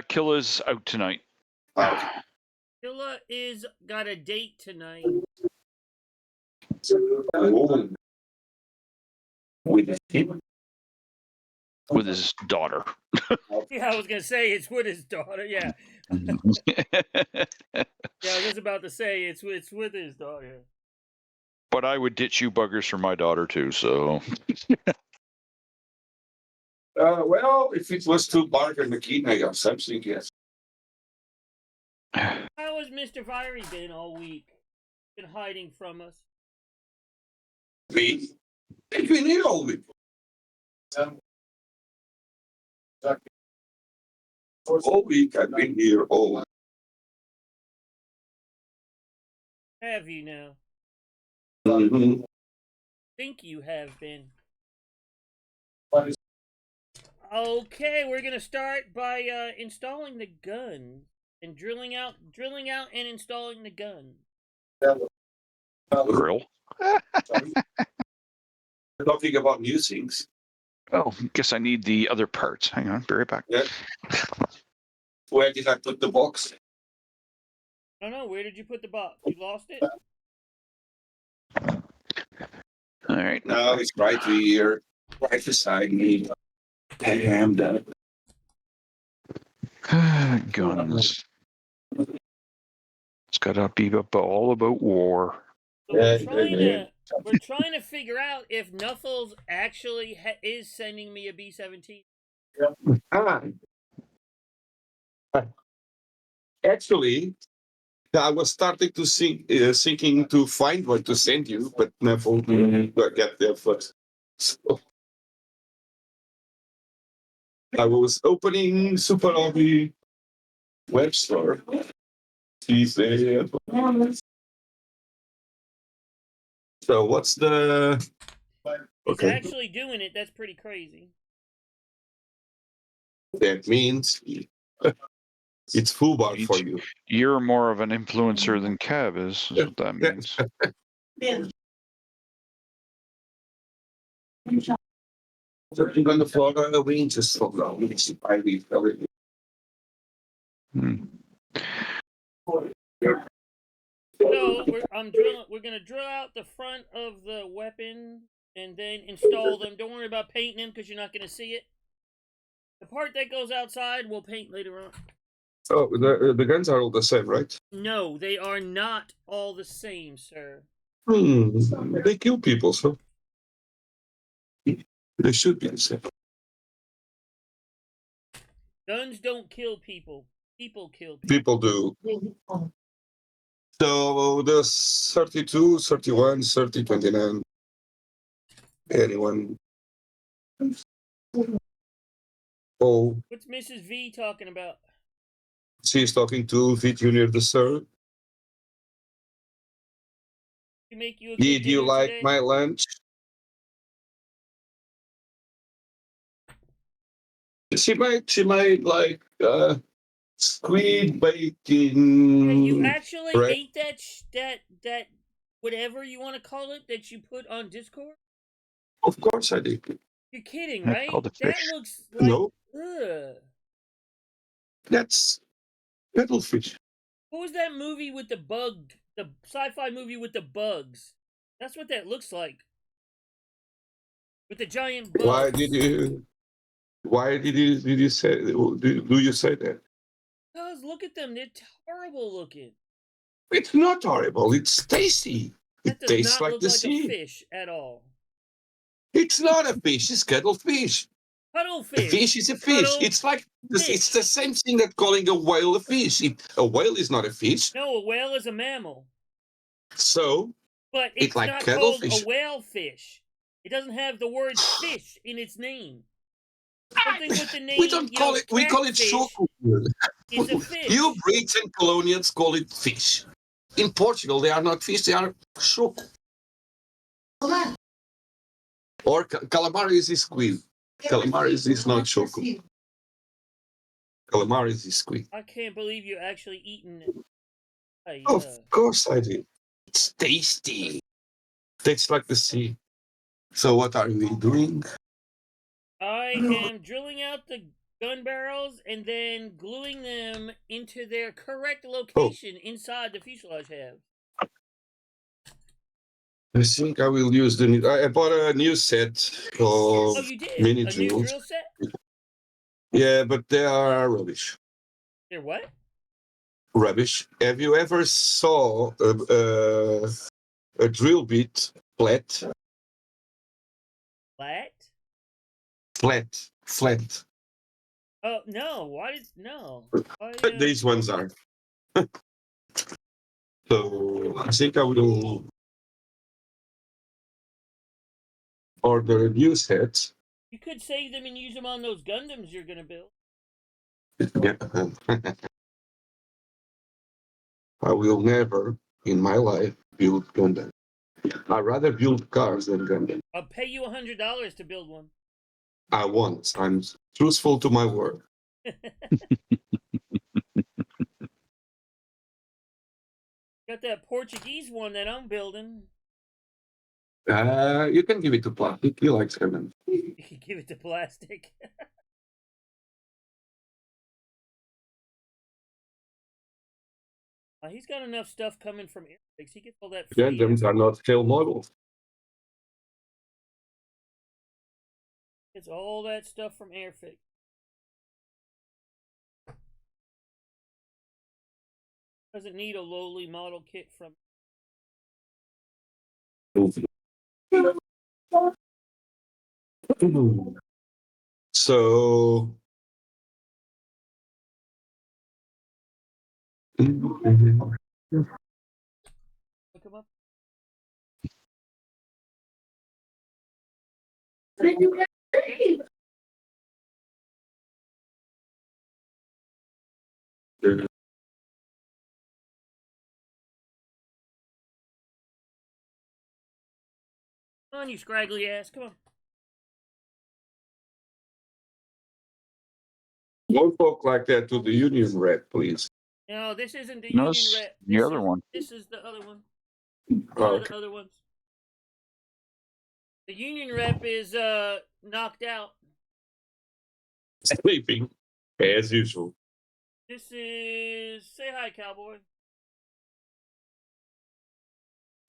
Killa's out tonight. Killa is got a date tonight. With him? With his daughter. Yeah, I was gonna say it's with his daughter. Yeah, yeah, I was about to say it's with his daughter. But I would ditch you buggers for my daughter too. So. Well, if it was too Barker and McKean or something, yes. How has Mr. Fiery been all week? Been hiding from us? Me? I've been here all week. All week I've been here all. Have you now? Mm-hmm. Think you have been. Okay, we're gonna start by installing the gun and drilling out and installing the gun. Grill. Talking about new things. Oh, guess I need the other parts. Hang on, be right back. Yeah. Where did I put the box? I don't know. Where did you put the box? You lost it? All right. No, it's right here, right beside me. Damn that. Guns. It's got to be all about war. So we're trying to figure out if Nuffles actually is sending me a B-17. Actually, I was starting to thinking to find one to send you, but never get there first. So I was opening Super Hobby web store. So what's the? He's actually doing it. That's pretty crazy. That means it's full bar for you. You're more of an influencer than Kev is what that means. Something on the floor, we just slow down. So we're gonna drill out the front of the weapon and then install them. Don't worry about painting them because you're not gonna see it. The part that goes outside we'll paint later on. Oh, the guns are all the same, right? No, they are not all the same, sir. They kill people, so they should be the same. Guns don't kill people. People kill People people. do. So there's 32, 31, 30, 29. Anyone? Oh. What's Mrs. V talking about? She's talking to V Junior the third. Did you like today? my lunch? She might like squid bacon. Yeah, you actually ate that whatever you want to call it that you put on Discord? Of course I did. You're kidding, right? That looks like no. Ugh. That's cuttlefish. What was that movie with the bug? The sci-fi movie with the bugs. That's what that looks like. With the giant bugs. Why did you say do you say that? Because look at them, they're horrible looking. It's not horrible, it's tasty. That it tastes not like look the like sea. A fish at all. It's not a fish, it's cuttlefish. Cuttlefish. A fish is a fish. It's like this, it's the same thing that calling a whale a fish. A whale is not a fish. No, a whale is a mammal. So, but it's like not cuttlefish. called a whale fish. It doesn't have the word fish in its name. Something with the name. We don't call it. We call it shoku. It's a fish. You Brits and colonials call it fish. In Portugal, they are not fish. They are shoku. Or calamaris is squid. Calamaris is not shoku. Calamaris is squid. I can't believe you're actually eating it. Of course I did. It's tasty. Tastes like the sea. So what are we doing? I am drilling out the gun barrels and then gluing them into their correct location inside the fuselage halves. I think I will use the. I bought a new set of Oh, you did? mini A new drills. drill set? Yeah, but they are rubbish. They're what? Rubbish. Have you ever saw a drill bit flat? Flat? Flat. Oh, no. Why did... No. Why, These ones are. So I think I will order a new set. You could save them and use them on those Gundams you're going to build. Yeah. I will never in my life build Gundam. I'd rather build cars than Gundam. I'll pay you $100 to build one. I won't. I'm truthful to my word. Got that Portuguese one that I'm building. You can give it to Plastic. He likes Gundam. You can give it to Plastic. He's got enough stuff coming from Airfix. He gets all that free. Gundams are not scale models. Gets all that stuff from Airfix. Doesn't need a lowly model kit from. So. Look him up. Come on, you scraggly ass. Come on. Don't talk like that to the union rep, please. No, this isn't the No, union it's rep. the other one. This is the other one. Oh, One of the other ones. The union rep is knocked out. Sleeping, as usual. This is... Say hi, cowboy.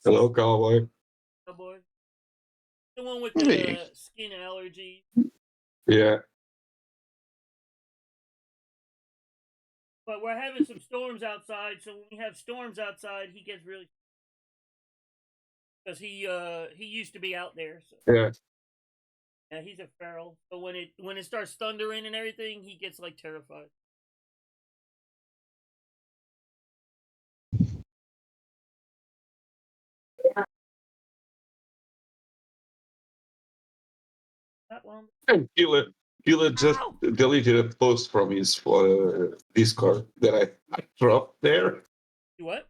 Hello, cowboy. Cowboy. The one with the Hey. skin allergy. Yeah. But we're having some storms outside, so when we have storms outside, he gets really... Because he used to be out there. So. Yeah. Yeah, he's a feral. So when it starts thundering and everything, he gets like terrified. Not long. And Gila just deleted a post from his Discord that I dropped there. You what?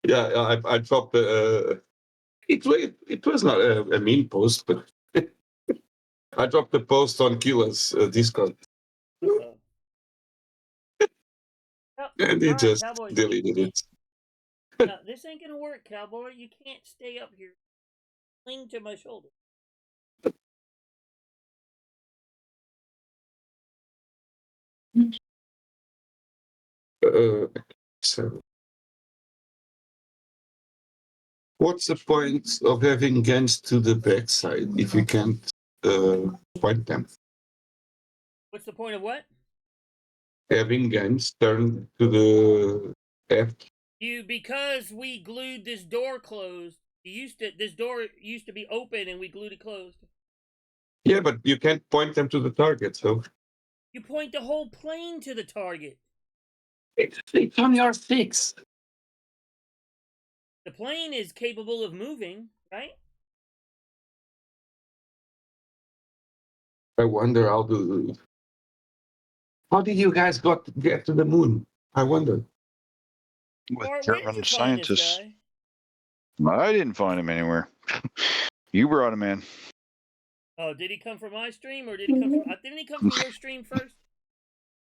Yeah, I dropped it was not a mean post, but I dropped the post on Kila's Discord. And he just Cowboy, deleted it. No, this ain't gonna work, cowboy. You can't stay up here. Cling to my shoulder. So, what's the point of having guns to the backside if you can't point them? What's the point of what? Having guns turned to the left. Because we glued this door closed. This door used to be open and we glued it closed. Yeah, but you can't point them to the target, so. You point the whole plane to the target. It's on your six. The plane is capable of moving, right? I wonder how did you guys get to the moon? I wonder. With Or where did German you find this scientists. guy? I didn't find him anywhere. You brought him in. Oh, did he come from my stream or did he come from... didn't he come from your stream first?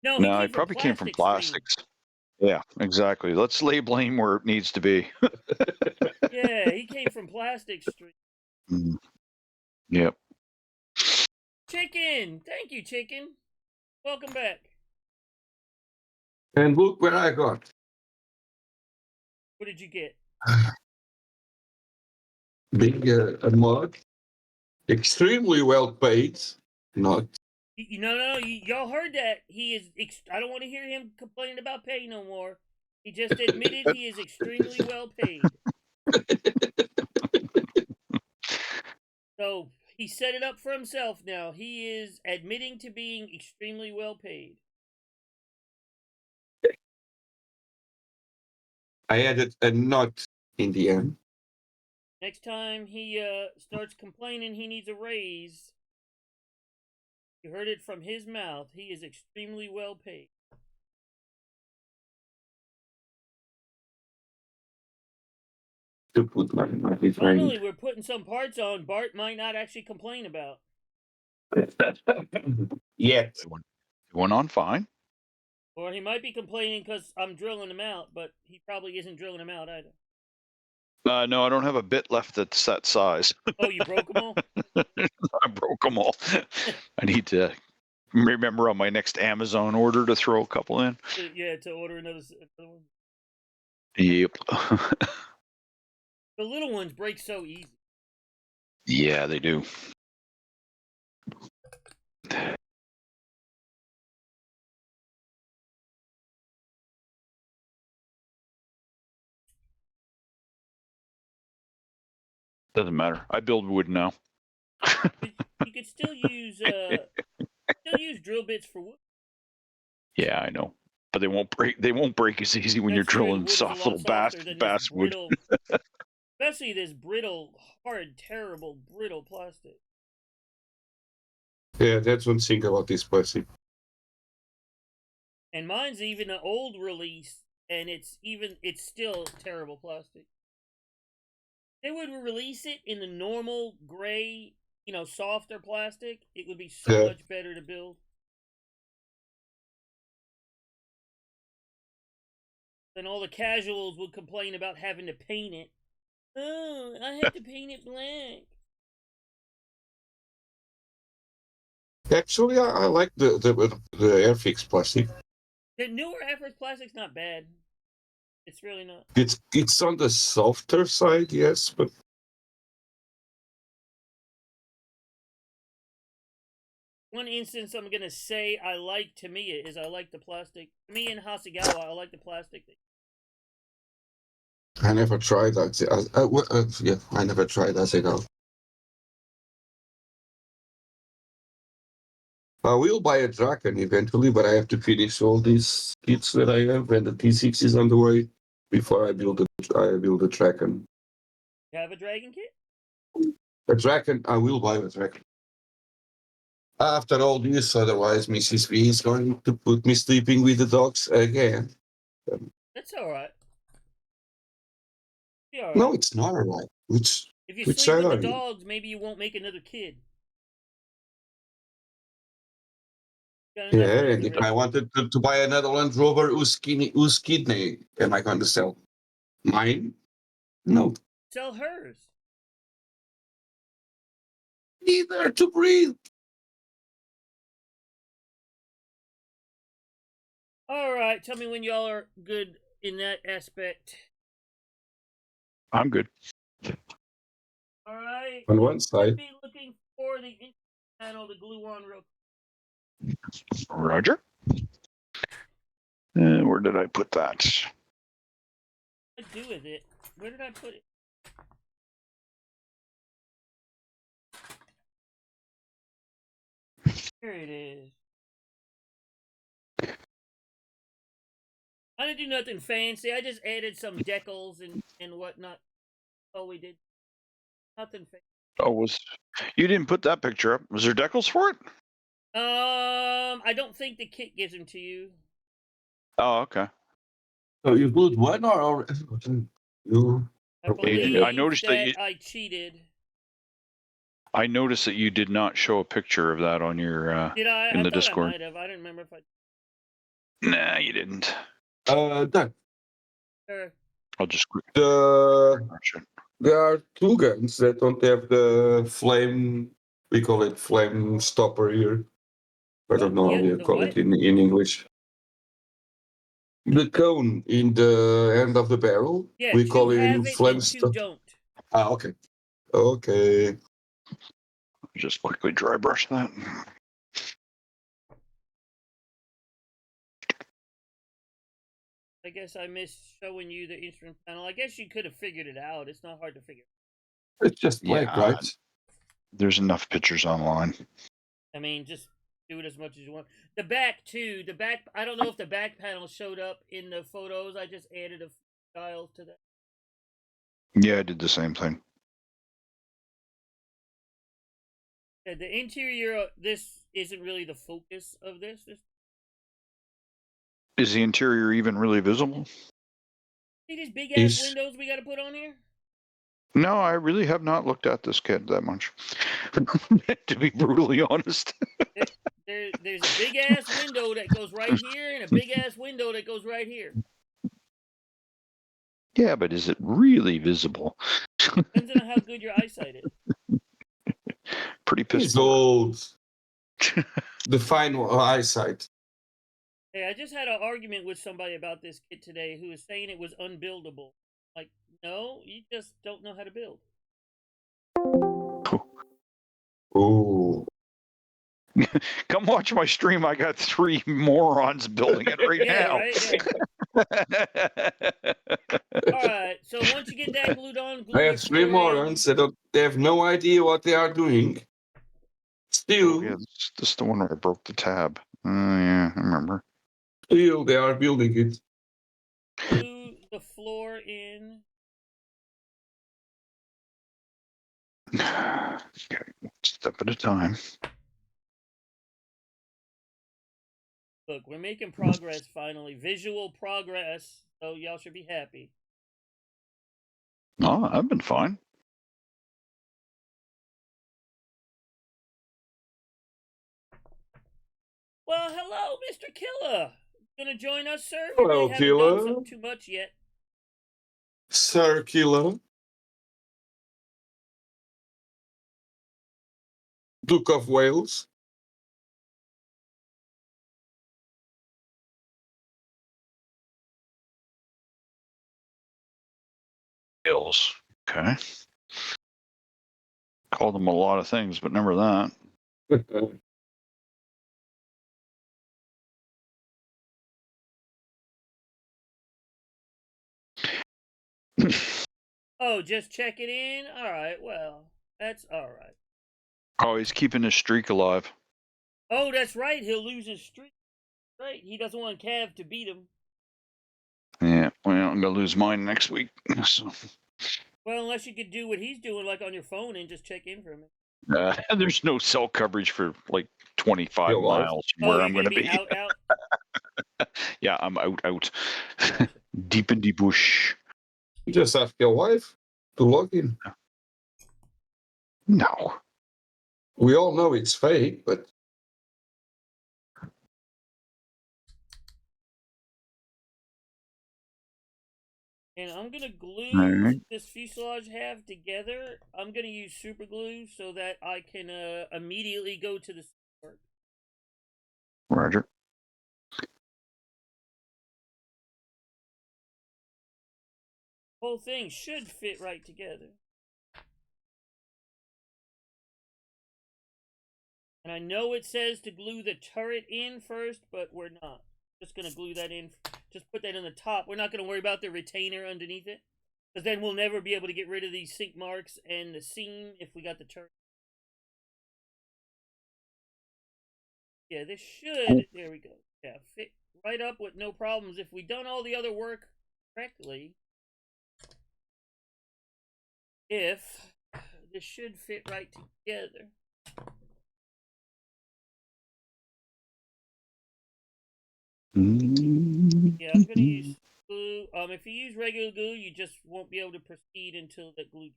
No, He probably came from plastics. Yeah, exactly. Let's lay blame where it needs to be. Yeah, he came from plastic stream. Yep. Chicken! Thank you, Chicken. Welcome back. And look where I got. What did you get? Being a mod, extremely well paid. Not. No. Y'all heard that. He is. I don't want to hear him complaining about pay no more. He just admitted he is extremely well paid. So he set it up for himself now. He is admitting to being extremely well paid. I added a not in the end. Next time he starts complaining he needs a raise, you heard it from his mouth. He is extremely well paid. To put my Finally, we're putting some parts on Bart might not actually complain about. Yet. It went on fine. Or he might be complaining because I'm drilling him out, but he probably isn't drilling him out either. No, I don't have a bit left that's that size. Oh, you broke them all? I broke them all. I need to remember on my next Amazon order to throw a couple in. To order another one. Yep. The little ones break so easy. Yeah, they do. Doesn't matter. I build wood now. You could still use drill bits for wood. Yeah, I know, but they won't break. They won't break as easy when That's you're true, drilling wood is a soft lot little softer than bass this wood. brittle, especially this brittle, hard, terrible, brittle plastic. Yeah, that's one thing about this plastic. And mine's even an old release, and it's still terrible plastic. They would release it in the normal gray, softer plastic. It would be so much better to build. Then all the casuals would complain about having to paint it. Oh, I had to paint it black. Actually, I like the Airfix plastic. The newer Airfix plastic's not bad. It's really not. It's on the softer side, yes, but one instance I'm gonna say I like Tamiya is I like the plastic. Tamiya and Hasegawa, I like the plastic. I never tried that. Yeah, I never tried that. I will buy a Draken eventually, but I have to finish all these kits that I have, and the T6 is on the way before I build the Draken. You have a dragon kit? A Draken, I will buy a Draken. After all this, otherwise Mrs. V is going to put me sleeping with the dogs again. That's all right. No, it's not all right. If you sleep with the dogs, maybe you won't make another kid. Yeah, and if I wanted to buy another Land Rover, whose kidney am I going to sell? Mine? No. Sell hers. Neither to breathe. All right, tell me when y'all are good in that aspect. I'm good. All right. On one side. Be looking for the panel to glue on real quick. Roger. Where did I put that? What did I do with it? Where did I put it? Here it is. I didn't do nothing fancy. I just added some decals and whatnot. Oh, we did. Nothing fancy. Oh, you didn't put that picture up? Was there decals for it? I don't think the kit gives them to you. Oh, okay. Oh, you put one or you? I believe I noticed that I cheated. I noticed that you did not show a picture of that on your Did I? in the I thought Discord. I might have. I don't remember if I. Nah, you didn't. Done. Sure. I'll just. There are two guns that don't have the flame. We call it flame stopper here. I don't know how Yeah, you the call what? it in English. The cone in the end of the barrel. Yeah, We two call it have in it Flemish and two stuff. don't. Ah, okay. Okay. Just quickly dry brush that. I guess I missed showing you the instrument panel. I guess you could have figured it out. It's not hard to figure. It's just black, Yeah. right? There's enough pictures online. I mean, just do it as much as you want. The back too. The back. I don't know if the back panel showed up in the photos. I just added a few dials to that. Yeah, I did the same thing. Yeah, the interior. This isn't really the focus of this. Is the interior even really visible? See these big ass Is- windows we got to put on here? No, I really have not looked at this kit that much. To be brutally honest. There's a big ass window that goes right here and a big ass window that goes right here. Yeah, but is it really visible? Depends on how good your eyesight is. Pretty He's pissed off. old. The fine eyesight. Hey, I just had an argument with somebody about this kit today who was saying it was unbuildable. Like, no, you just don't know how to build. Oh. Come watch my stream. I got 3 morons building it right Yeah, now. right? Yeah. Alright, so once you get that glued on, glue I your have 3 floor in. morons that they have no idea what they are doing. Still, Oh, yeah, this is the one where I broke the tab. Oh, yeah, I remember. still they are building it. Glue the floor in. Okay, one step at a time. Look, we're making progress finally. Visual progress, so y'all should be happy. Oh, I've been fine. Well, hello, Mr. Killer. Gonna join us, sir? Hello, we really haven't Killer. done too much yet. Circular. Duke of Wales. Skills. Okay. Called them a lot of things, but never that. Oh, just check it in? Alright, well, that's alright. Oh, he's keeping his streak alive. Oh, that's right, he'll lose his streak. Right, he doesn't want Cav to beat him. Yeah, well, I'm going to lose mine next week. So. Well, unless you could do what he's doing, like on your phone, and just check in for him. There's no cell coverage for like 25 You're alive. miles from where I'm going to be. Out. Yeah, I'm out. Deep in the bush. You just ask your wife to log in. No. We all know it's fake, but And I'm gonna glue Alright. this fuselage half together. I'm gonna use super glue so that I can immediately go to the work. Roger. Whole thing should fit right together. And I know it says to glue the turret in first, but we're not. Just gonna glue that in. Just put that in the top. We're not gonna worry about the retainer underneath it, because then we'll never be able to get rid of these sink marks and the seam if we got the turret. Yeah, this should. There we go. Yeah, fit right up with no problems. If we done all the other work correctly, if this should fit right together. Yeah, I'm gonna use glue. If you use regular glue, you just won't be able to proceed until the glue.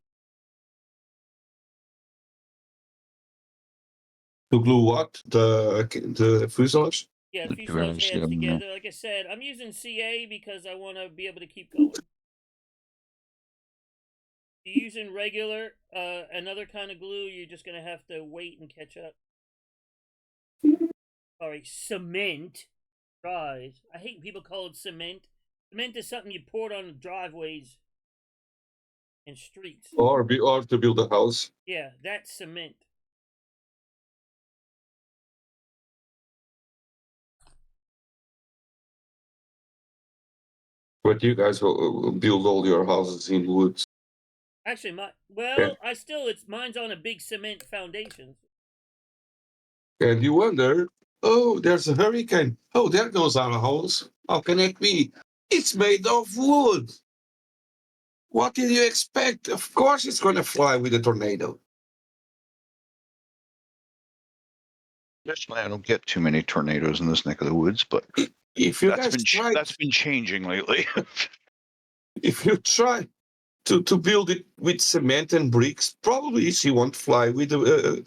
to glue what? The fuselage? Yeah, The fuselage two halves halves, yeah. together. Like I said, I'm using CA because I want to be able to keep going. If you're using regular, another kind of glue, you're just gonna have to wait and catch up. sorry, cement drives. I hate when people call it cement. Cement is something you poured on driveways and streets. Or to build a house. Yeah, that's cement. But you guys will build all your houses in woods. Actually, Yeah. mine's on a big cement foundation. And you wonder, oh, there's a hurricane. Oh, there goes our house. How can it be? It's made of wood. What did you expect? Of course it's going to fly with a tornado. Personally, I don't get too many tornadoes in this neck of the woods, but If you that's guys been changing lately. if you try to build it with cement and bricks, probably she won't fly with a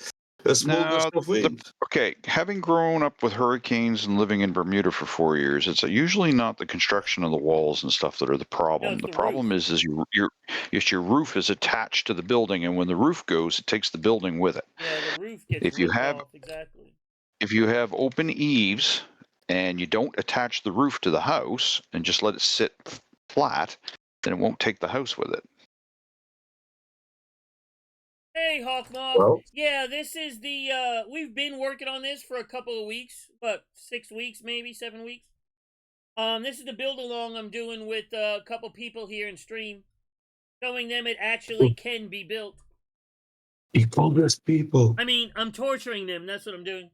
small gust of wind. Okay, having grown up with hurricanes and living in Bermuda for 4 years, it's usually not the construction of the walls and stuff that are the problem. No, it's the the problem roof. is your roof is attached to the building, and when the roof goes, it takes the building with it. Yeah, the roof gets If you ripped have off, exactly. if you have open eaves and you don't attach the roof to the house and just let it sit flat, then it won't take the house with it. Hey, Hawkmoth. Well, Yeah, this is the, we've been working on this for a couple of weeks, 6 weeks, maybe 7 weeks. This is the build along I'm doing with a couple people here in stream, showing them it actually can be built. Congress people. I mean, I'm torturing them. That's what I'm doing.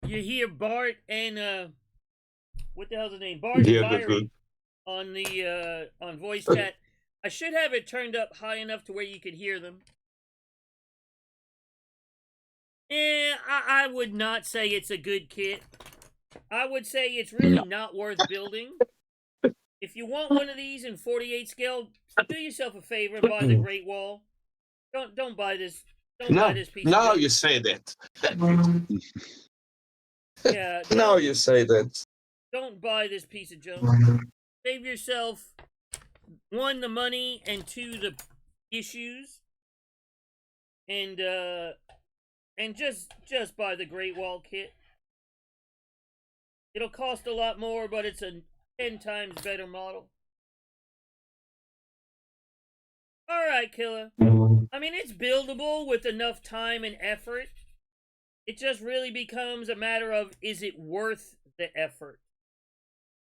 You hear Bart and what the hell's his name? Bart and Yeah, they're Byrie good. on the on voice chat. I should have it turned up high enough to where you could hear them. I would not say it's a good kit. I would say it's really not worth building. If you want one of these in 48 scale, do yourself a favor and buy the Great Wall. Don't buy this. Buy this piece. Now you say that. Yeah. Now you say that. Don't buy this piece of junk. Save yourself 1, the money, and 2, the issues. And just buy the Great Wall kit. It'll cost a lot more, but it's a 10 times better model. Alright, Killer. I mean, it's buildable with enough time and effort. It just really becomes a matter of, is it worth the effort?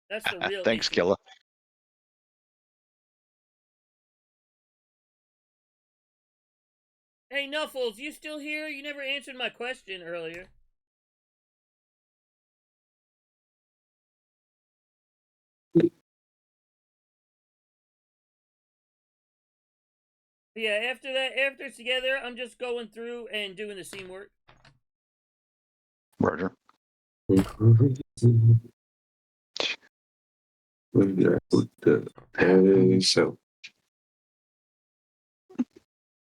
That's the real Thanks, issue. Killer. Hey, Nuffles, you still here? You never answered my question earlier. Yeah, after it's together, I'm just going through and doing the scene work. Roger. So.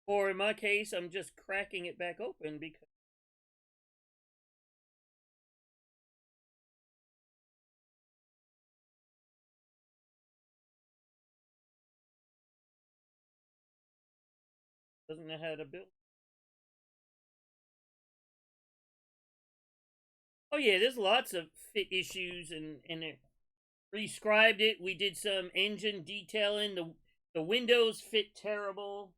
Or in my case, I'm just cracking it back open because. Doesn't know how to build. Oh yeah, there's lots of fit issues and it prescribed it. We did some engine detailing. The windows fit terrible.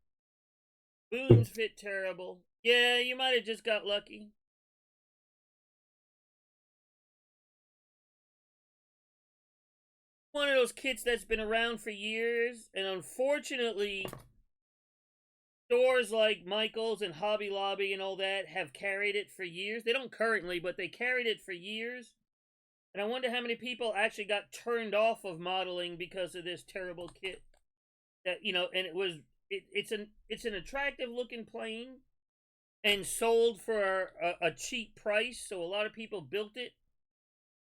Spoons fit terrible. Yeah, you might have just got lucky. One of those kits that's been around for years, and unfortunately, stores like Michael's and Hobby Lobby and all that have carried it for years. They don't currently, but they carried it for years. And I wonder how many people actually got turned off of modeling because of this terrible kit. That, you know, and it's an attractive looking plane and sold for a cheap price, so a lot of people built it.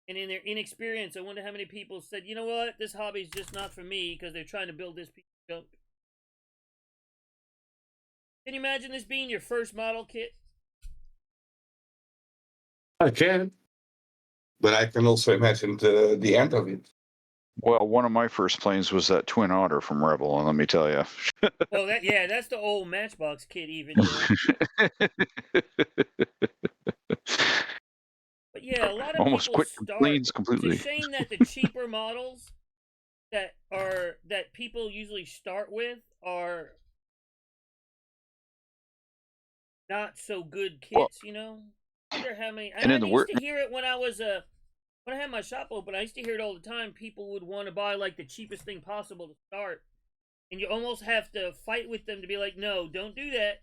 And in their inexperience, I wonder how many people said, you know what, this hobby's just not for me because they're trying to build this piece of junk. Can you imagine this being your first model kit? I can. But I can also imagine the end of it. Well, one of my first planes was that Twin Otter from Rebel, and let me tell you. Well, that's the old Matchbox kid even. But yeah, a lot of Almost people quit start. planes It's completely. a shame that the cheaper models that people usually start with are not so good kits. I wonder how many. And I in the used work, to hear it when I was when I had my shop open. I used to hear it all the time. People would want to buy like the cheapest thing possible to start, and you almost have to fight with them to be like, no, don't do that.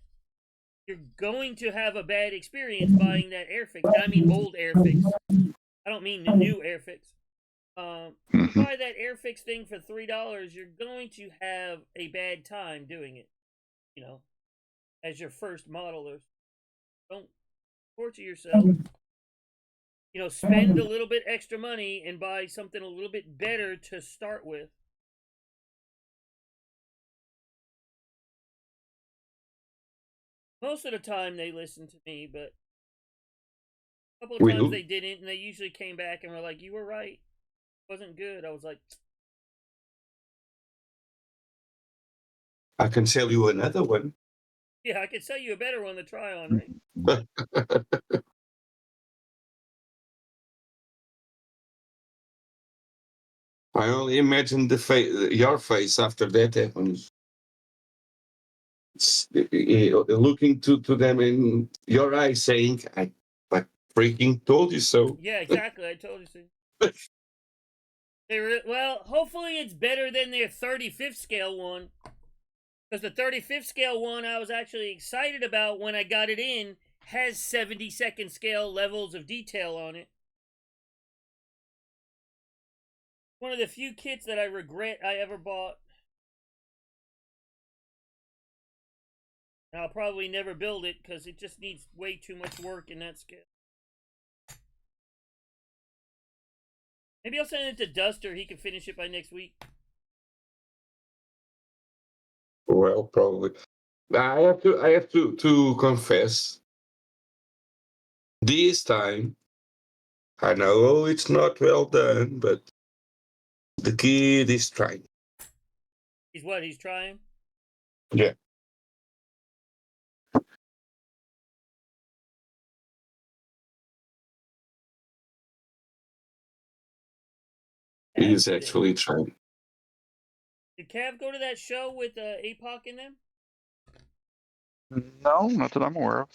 You're going to have a bad experience buying that Airfix. And I mean old Airfix. I don't mean the new Airfix. You buy that Airfix thing for $3, you're going to have a bad time doing it. As your first modeler. Don't torture yourself. Spend a little bit extra money and buy something a little bit better to start with. Most of the time they listen to me, but a couple of times they didn't, and they usually came back and were like, you were right. It wasn't good. I was like, I can sell you another one. yeah, I could sell you a better one to try on, right? I only imagine your face after that happens. Looking to them in your eyes saying, I freaking told you so. Yeah, exactly. I told you so. Well, hopefully it's better than their 35th scale one. Because the 35th scale one I was actually excited about when I got it in has 72nd scale levels of detail on it. One of the few kits that I regret I ever bought. And I'll probably never build it because it just needs way too much work in that scale. Maybe I'll send it to Duster. He can finish it by next week. Well, probably. I have to confess. This time, I know it's not well done, but the kid is trying. He's what? He's trying? Yeah. He is actually trying. Did Cav go to that show with APOC in them? No, not that I'm aware of.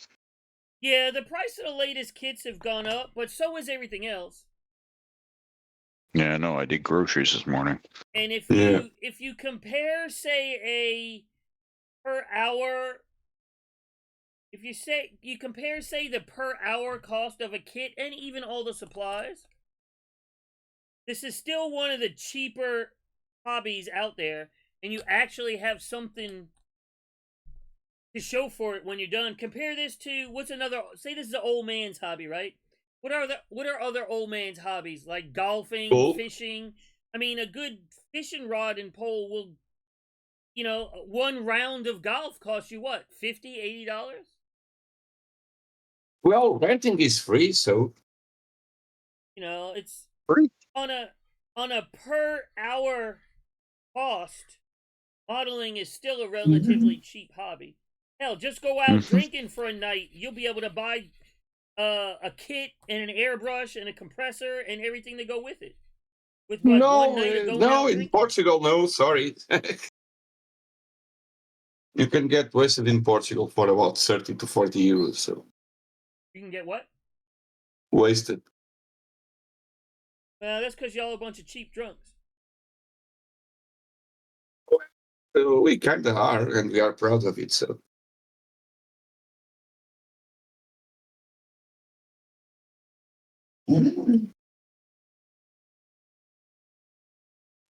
Yeah, the price of the latest kits have gone up, but so is everything else. Yeah, no, I did groceries this morning. And if you compare, say, a per hour, if you compare, say, the per hour cost of a kit and even all the supplies, this is still one of the cheaper hobbies out there, and you actually have something to show for it when you're done. Compare this to what's another? Say this is an old man's hobby, right? What are other old man's hobbies like golfing, fishing? I mean, a good fishing rod and pole will, one round of golf costs you what, $50, $80? Well, renting is free, so it's free on a per hour cost. Modeling is still a relatively cheap hobby. Hell, just go out drinking for a night. You'll be able to buy a kit and an airbrush and a compressor and everything to go with it. With one night of going out in drinking. Portugal, no, sorry. You can get wasted in Portugal for about 30 to 40 euros. So you can get what? Wasted. That's because y'all are a bunch of cheap drunks. We kind of are, and we are proud of it. So.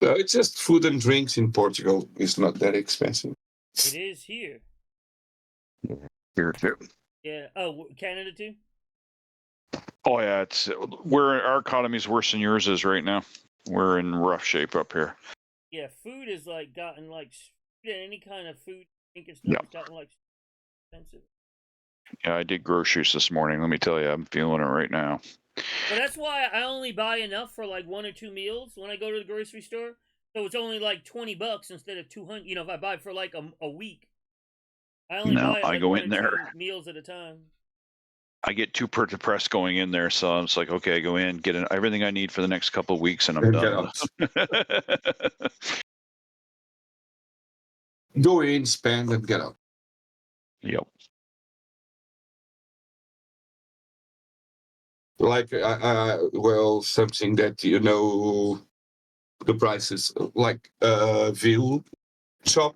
It's just food and drinks in Portugal. It's not that expensive. It is here. Here too. Yeah. Oh, Canada too? Oh yeah, our economy's worse than yours is right now. We're in rough shape up here. Yeah, food is gotten any kind of food drink and stuff has gotten expensive. Yeah, I did groceries this morning. Let me tell you, I'm feeling it right now. But that's why I only buy enough for like 1 or 2 meals when I go to the grocery store. So it's only like $20 instead of 200. You know, if I buy for like a week, I only No, buy I like go 1 in or there. 2 meals at a time. I get too depressed going in there, so I'm just like, okay, I go in, get everything I need for the next couple of weeks, and I'm And get done. out. Go in, spend, and get out. Yep. Like, well, something that you know the prices, like veal chop,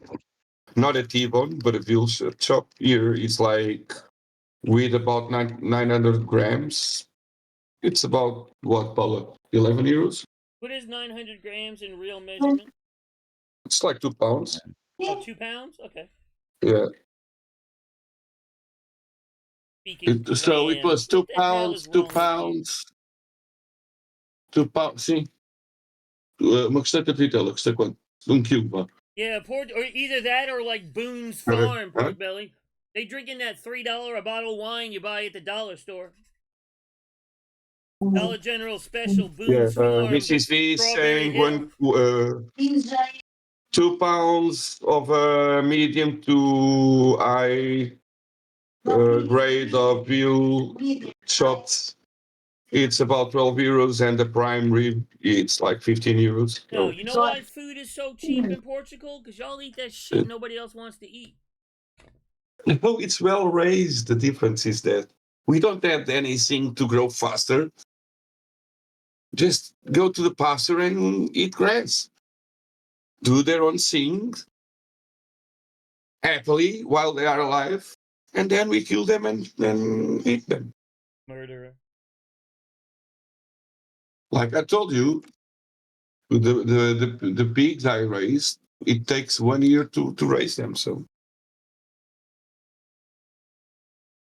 not a T-bone, but a veal chop here is like with about 900 grams. It's about what, Paula? 11 euros? What is 900 grams in real measurement? It's like 2 pounds. Oh, 2 pounds? Okay. Yeah. Speaking So it was grams. 2 What the hell is pounds, 2 wrong with you? pounds. 2 pounds, sim. Uma questão de capitão, custa quanto? Quilo, pá. Yeah, pork, or either that or like Boone's Okay. Farm pork belly. They drinking that $3 a bottle of wine you buy at the dollar store. Dollar General special Boone's Farm. Mrs. V Strawberry saying Hill. 2 pounds of medium to high grade of veal chopped. It's about 12 euros, and the prime rib, it's like 15 euros. No, So you know why food is so cheap in Portugal? Because y'all eat that shit nobody else wants to eat. no, it's well raised. The difference is that we don't have anything to grow faster. Just go to the pasture and eat grass. Do their own thing happily while they are alive, and then we kill them and then eat them. Murderer. Like I told you, the pigs I raised, it takes 1 year to raise them. So,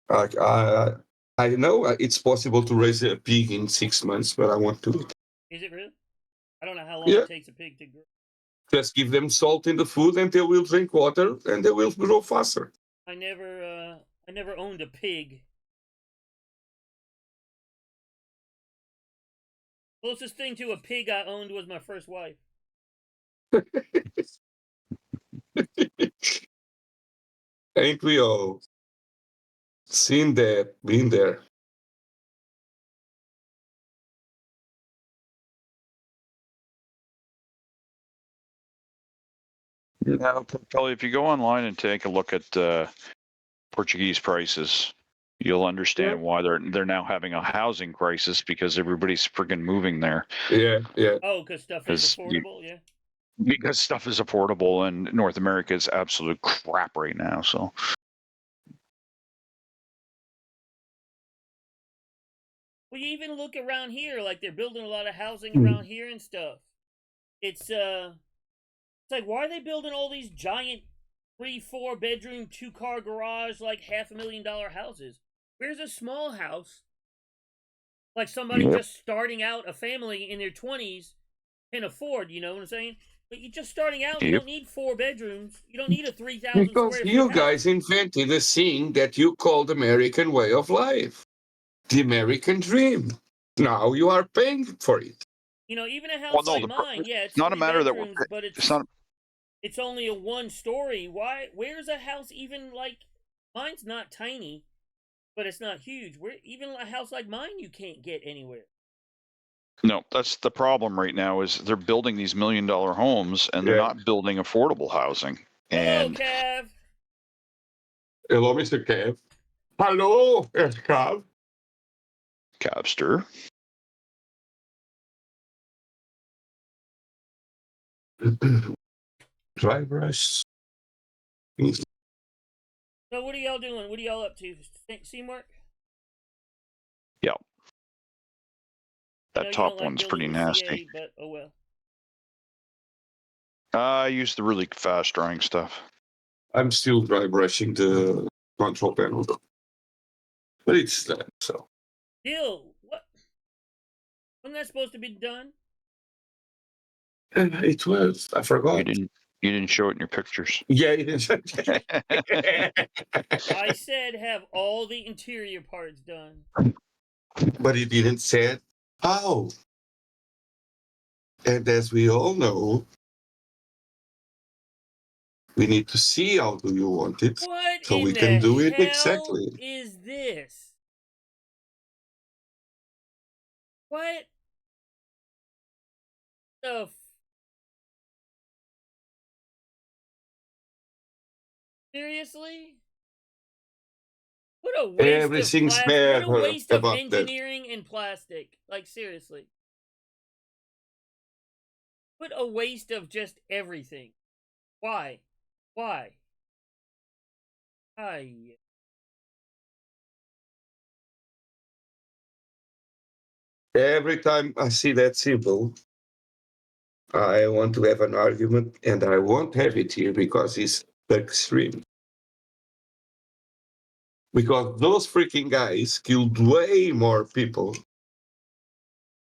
like I know it's possible to raise a pig in 6 months, but I want to. Is it really? I don't know how long Yeah. it takes a pig to grow. Just give them salt in the food, and they will drink water, and they will grow faster. I never owned a pig. Closest thing to a pig I owned was my first wife. Ain't we all? Seen that, been there. Now, probably if you go online and take a look at Portuguese prices, you'll understand why they're now having a housing crisis, because everybody's friggin' moving there. Yeah. Oh, because stuff is affordable, yeah. Because stuff is affordable, and North America is absolute crap right now. So Well, you even look around here, like they're building a lot of housing around here and stuff. It's like, why are they building all these giant 3-4 bedroom 2-car garage, like $500,000 houses? Where's a small house, like somebody just starting out, a family in their 20s can afford? You know what I'm saying? But you're just starting out. You don't need 4 bedrooms. You don't need a 3,000 Because square you foot guys invented a thing that you called American way of life, the American dream. Now you are paying for it. You know, even a house like mine, yeah, it's not a 3 matter that bedrooms, but it's only a 1-story. Why? Where's a house even like mine's not tiny, but it's not huge. Where even a house like mine you can't get anywhere. No, that's the problem right now. Is they're building these $1 million homes, and they're not building affordable housing. And hello, Cav. Hello, Mr. Cav. Hello, Cav. Cavster. Dry brush. So what are y'all doing? What are y'all up to? Teamwork? Yeah. That top one's pretty nasty. But oh well. I use the really fast drying stuff. I'm still dry brushing the control panel, but it's done. So. Still, what? Wasn't that supposed to be done? It was. I forgot. You didn't show it in your pictures. Yeah, it is. I said have all the interior parts done. but he didn't say how. And as we all know, we need to see how do you want it, What so in we the can do it hell exactly. is this? What the seriously? What a waste Everything's of plastic. What a better waste of about that. engineering and plastic. Like, seriously. What a waste of just everything. Why? Why? Every time I see that symbol, I want to have an argument, and I won't have it here because it's extreme. Because those freaking guys killed way more people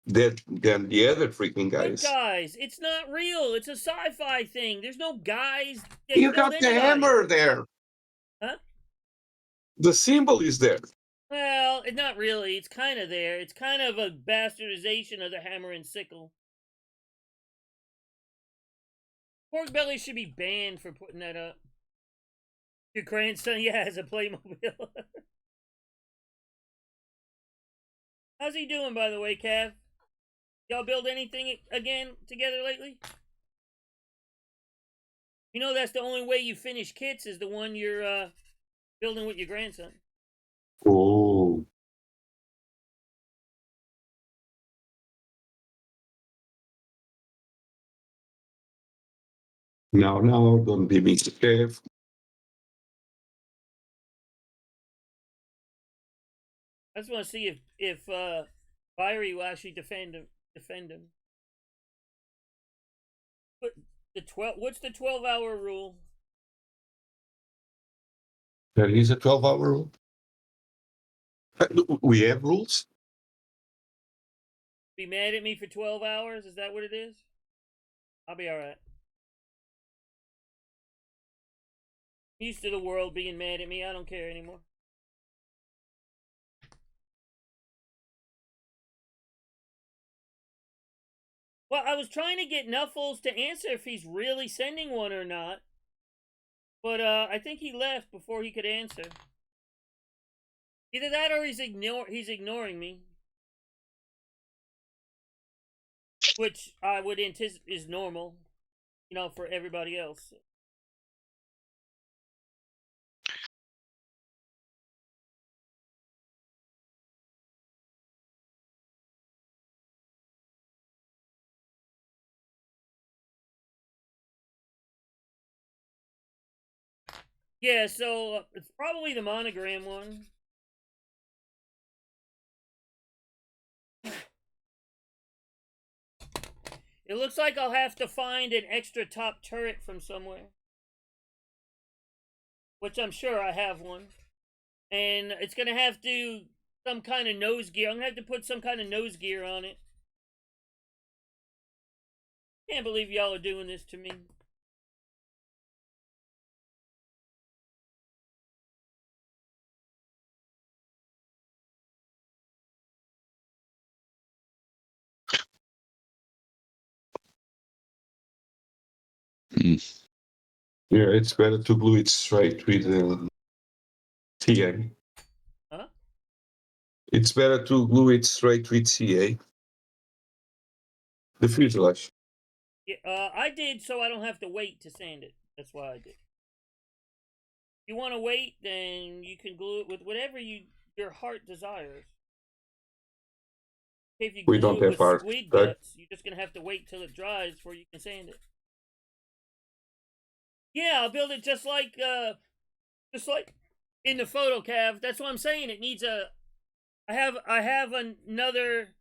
than the other freaking What guys. guys? It's not real. It's a sci-fi thing. There's no guys that You killed got the anybody. hammer there. Huh? The symbol is there. Well, it's not really. It's kind of there. It's kind of a bastardization of the hammer and sickle. Pork Belly should be banned for putting that up. Your grandson, yeah, has a Playmobil. How's he doing, by the way, Cav? Y'all build anything again together lately? You know that's the only way you finish kits is the one you're building with your grandson. Oh. No, don't be mischief. I just want to see if Fiery will actually defend him. But what's the 12-hour rule? There is a 12-hour rule. We have rules. Be mad at me for 12 hours? Is that what it is? I'll be alright. Used to the world being mad at me. I don't care anymore. Well, I was trying to get Nuffles to answer if he's really sending one or not. But I think he left before he could answer. Either that or he's ignoring me. Which I would anticipate is normal, you know, for everybody else. Yeah, so it's probably the monogram one. It looks like I'll have to find an extra top turret from somewhere. Which I'm sure I have one. And it's going to have to some kind of nose gear. I'm going to have to put some kind of nose gear on it. Can't believe y'all are doing this to me. Yeah, it's better to glue it straight with CA. Huh? It's better to glue it straight with CA. The fuselage. Yeah, I did so I don't have to wait to sand it. That's why I did. If you want to wait, then you can glue it with whatever your heart desires. If you We glue don't it have with heart, squid right? guts, you're just going to have to wait till it dries before you can sand it. Yeah, I'll build it just like in the photo, Cav. That's what I'm saying. It needs a. I have another.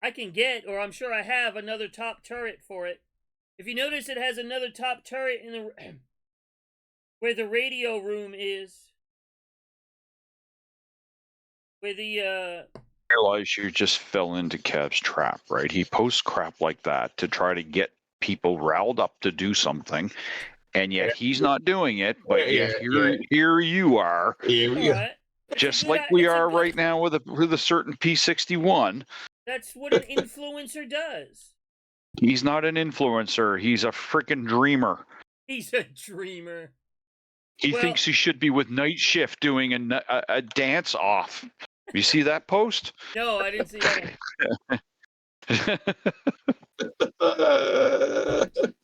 I can get, or I'm sure I have another top turret for it. If you notice, it has another top turret in the where the radio room is. Where the Realize you just fell into Kev's trap, right? He posts crap like that to try to get people riled up to do something, and yet he's not doing it. But yet here you are. Here we go. Alright. Just like we are right now with a certain P61. That's what an influencer does. He's not an influencer. He's a freaking dreamer. He's a dreamer. He thinks he should be with Night Shift doing a dance off. You see that post? No, I didn't see that.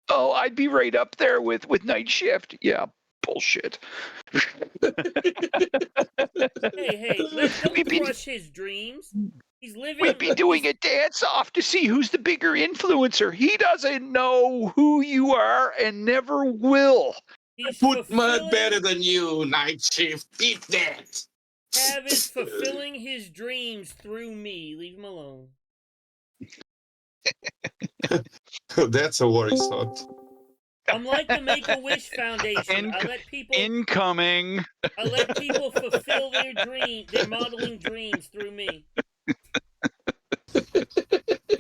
Oh, I'd be right up there with Night Shift. Yeah, bullshit. Hey, let's don't crush his dreams. He's living. We'd be doing a dance off to see who's the bigger influencer. He doesn't know who you are and never will. Put mud better than you, Night Shift. Eat that. Cav is fulfilling his dreams through me. Leave him alone. That's a worry thought. I'm like the Make-A-Wish Foundation. I let people incoming. I let people fulfill their modeling dreams through me.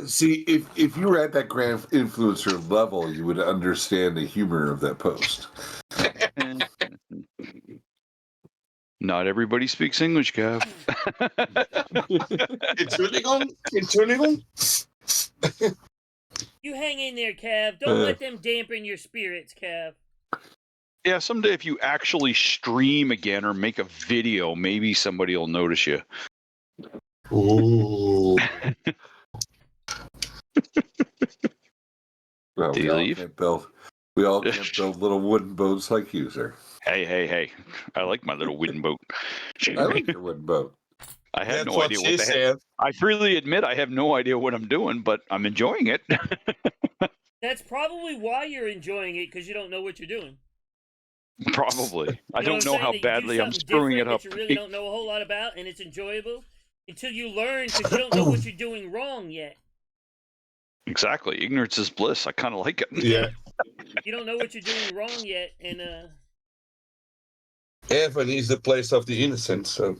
See, if you were at that grand influencer level, you would understand the humor of that post. Not everybody speaks English, Gav. Entschuldigung. You hang in there, Cav. Don't let them dampen your spirits, Cav. Yeah, someday if you actually stream again or make a video, maybe somebody will notice you. Ooh. Well, Do you leave? We all can't build little wooden boats like you, sir. Hey. I like my little wooden boat. I like your wooden boat. I have That's no what idea she what the said. heck. I freely admit I have no idea what I'm doing, but I'm enjoying it. That's probably why you're enjoying it, because you don't know what you're doing. Probably. I You know don't know how badly I'm screwing it up. that you really don't know a whole lot about, and it's enjoyable until you learn, because you don't know what you're doing wrong yet. Exactly. Ignorance is bliss. I kind of like it. Yeah. You don't know what you're doing wrong yet, and Heaven is the place of the innocent, so.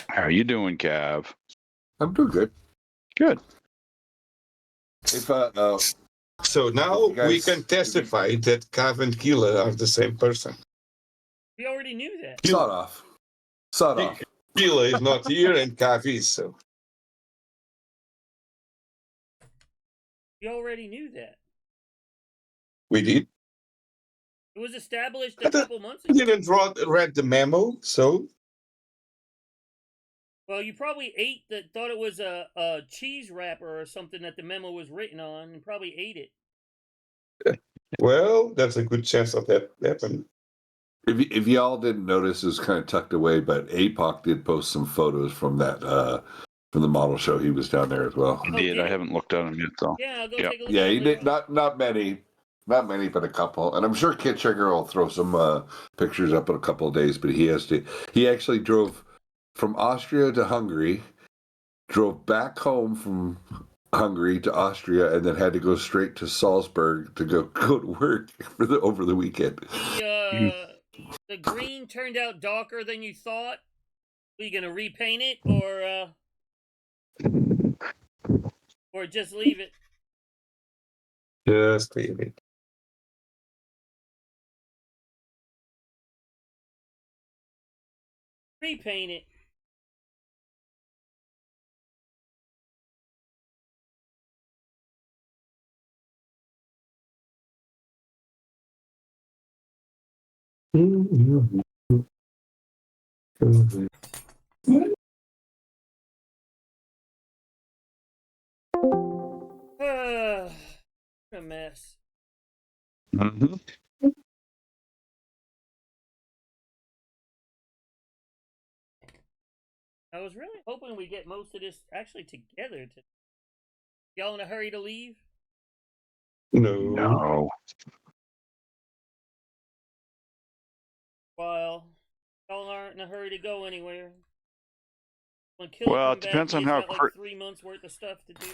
How are you doing, Cav? I'm doing good. Good. If So now guys, we can testify that Cav and Keela are the same person. we already knew that. sawed off. Keela is not here and Cav is, so. We already knew that. We did. It was established a couple months We ago. didn't read the memo, so. Well, you probably thought it was a cheese wrapper or something that the memo was written on, and probably ate it. Well, there's a good chance of that happening. If y'all didn't notice, it was kind of tucked away, but APOC did post some photos from that from the model show. He was down there as well. He did. I haven't looked at him yet, though. Yeah, I'll go Yep. take a look. Yeah, at he it did later on. not many, but a couple. And I'm sure Kit Trigger will throw some pictures up in a couple of days. But he actually drove from Austria to Hungary, drove back home from Hungary to Austria, and then had to go straight to Salzburg to go to work over the weekend. The green turned out darker than you thought. Are you gonna repaint it or just leave it? Just leave it. Repaint it. A mess. Mm-hmm. I was really hoping we get most of this actually together. Y'all in a hurry to leave? No. Well, y'all aren't in a hurry to go anywhere. Well, it depends on how like 3 months worth of stuff to do.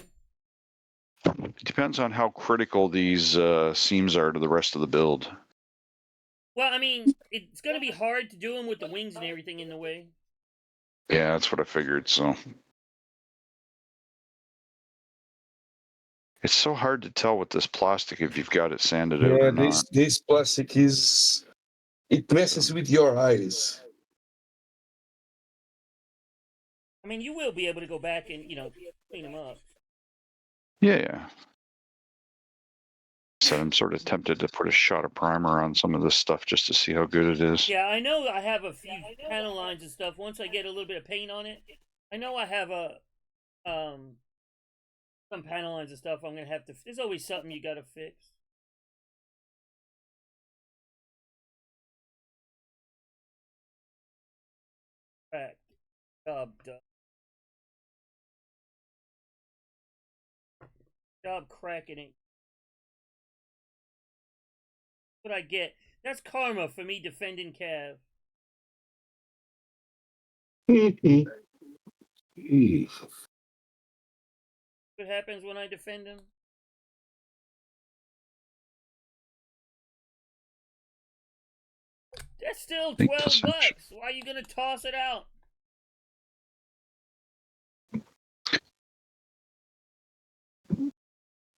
It depends on how critical these seams are to the rest of the build. Well, I mean, it's going to be hard to do them with the wings and everything in the way. Yeah, that's what I figured. So it's so hard to tell with this plastic if you've got it sanded out or not. This plastic is It messes with your eyes. I mean, you will be able to go back and, clean them up. Yeah. So I'm sort of tempted to put a shot of primer on some of this stuff just to see how good it is. Yeah, I know I have a few panel lines and stuff. Once I get a little bit of paint on it, I know I have some panel lines and stuff I'm going to have to... There's always something you got to fix. Crack. Job done. Job cracking it. What I get. That's karma for me defending Cav. What happens when I defend him? That's still $12. Why are you gonna toss it out?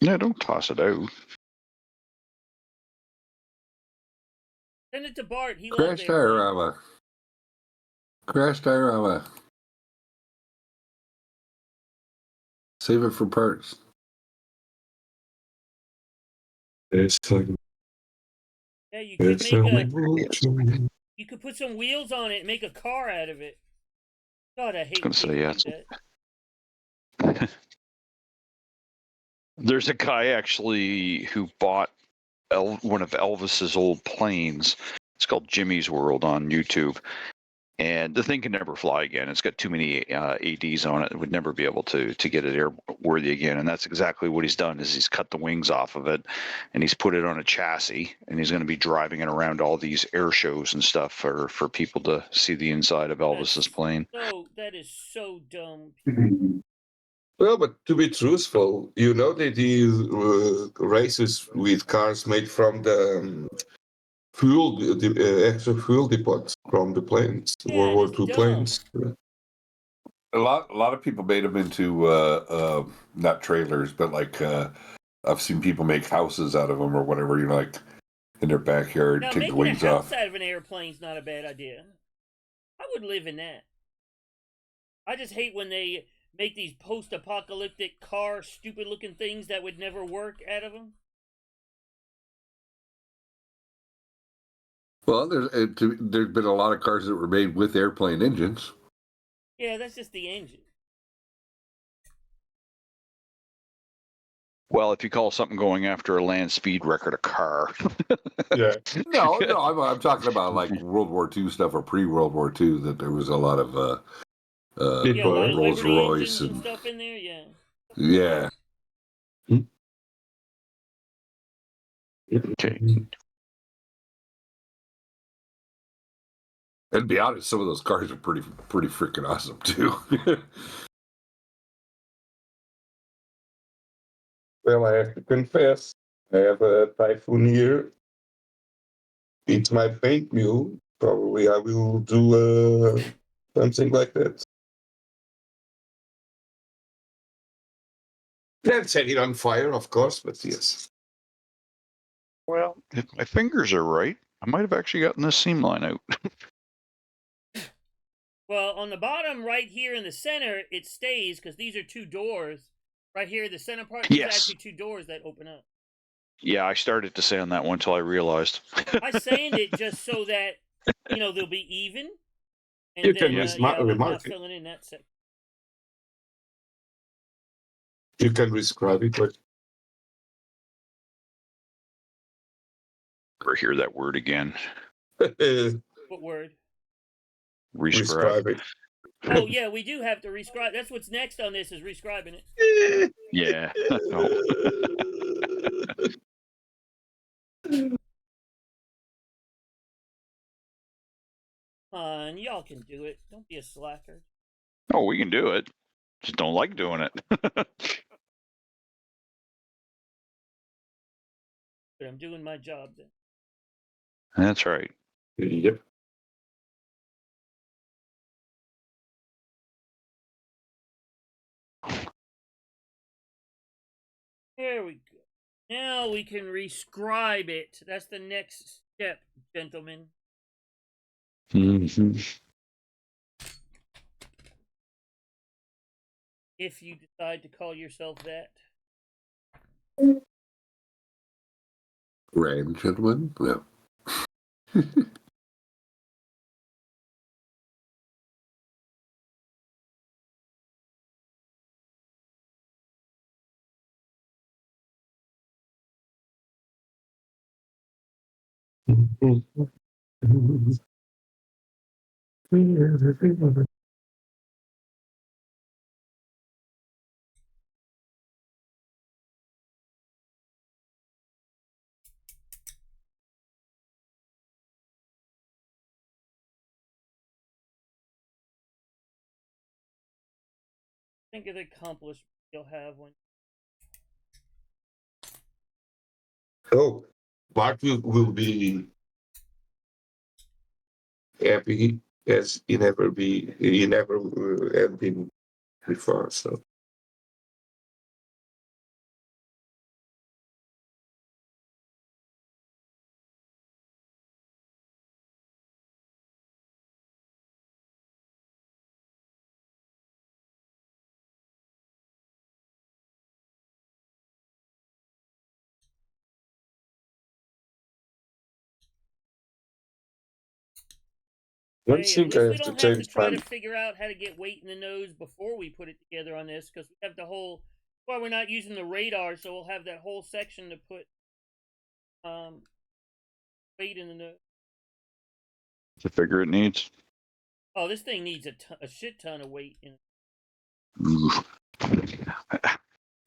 Yeah, don't toss it out. Send it to Bart. He Crash loves it. diorama. Crash diorama. Save it for parts. It's like, Yeah, you could it's make you could put some wheels on it and make a car out of it. God, I hate gonna say, things yeah, like that. There's a guy actually who bought one of Elvis's old planes. It's called Jimmy's World on YouTube. And the thing can never fly again. It's got too many ADs on it. It would never be able to get it airworthy again. And that's exactly what he's done. Is he's cut the wings off of it, and he's put it on a chassis, and he's going to be driving it around all these air shows and stuff for people to see the inside of Elvis's plane. That is so dumb. Well, but to be truthful, you know they do races with cars made from the fuel, the extra fuel depots from the planes, Yeah, World War it's II dumb. planes. A lot of people made them into not trailers, but like I've seen people make houses out of them or whatever. You know, like in their backyard, Now, take the making a wings house off. out of an airplane's not a bad idea. I would live in that. I just hate when they make these post-apocalyptic car, stupid-looking things that would never work out of them. Well, there's been a lot of cars that were made with airplane engines. Yeah, that's just the engine. Well, if you call something going after a land speed record a car. Yeah. No, I'm talking about like World War II stuff or pre-World War II. That there was a lot of Yeah, a lot of Rolls Liberty Royce engines and stuff in there. Yeah. Yeah. Okay. And to be honest, some of those cars are pretty freaking awesome too. Well, I have to confess, I have a Typhoon here. It's my paint mule. Probably I will do something like that. Then set it on fire, of course, but yes. Well, if my fingers are right, I might have actually gotten this seam line out. Well, on the bottom right here in the center, it stays because these are two doors. Right here, the center part, these are actually two doors that open up. Yeah, I started to sand that one until I realized. I sand it just so that, they'll be even. And You then, can I'm not remark it. filling in that section. You can describe it, but Never hear that word again. What word? Rescribe. it. Oh, yeah, we do have to rescribe. That's what's next on this is rescribing it. Yeah. Come on, y'all can do it. Don't be a slacker. Oh, we can do it. Just don't like doing it. But I'm doing my job then. That's right. Yep. There we go. Now we can rescribe it. That's the next step, gentlemen. Mm-hmm. If you decide to call yourself that. Grand gentlemen? Yeah. Think of the accomplishment you'll have when. Oh, Bart will be happy as he never have been before. So I Hey, at think I least we have to don't have to change try my. to figure out how to get weight in the nose before we put it together on this, because we have the whole. Well, we're not using the radar, so we'll have that whole section to put weight in the nose. The figure it needs. Oh, this thing needs a shit ton of weight in it.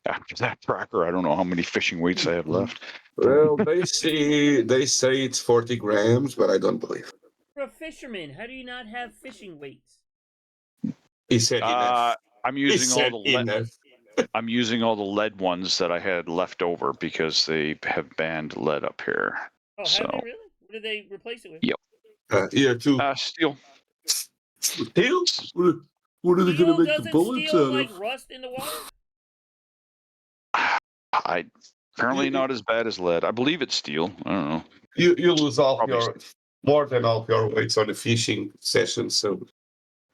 After that tracker, I don't know how many fishing weights I have left. Well, they say it's 40 grams, but I don't believe. For a fisherman, how do you not have fishing weights? He said enough. I'm He using all said the lead. enough. I'm using all the lead ones that I had left over because they have banned lead up here. Oh, So, have they really? What did they replace it with? Yep. Here too. Steel. Steel? What are they going Steel to make the doesn't bullets steel out like of? rust in the water? Apparently not as bad as lead. I believe it's steel. I don't know. You lose Probably more than all your weights on the fishing session. So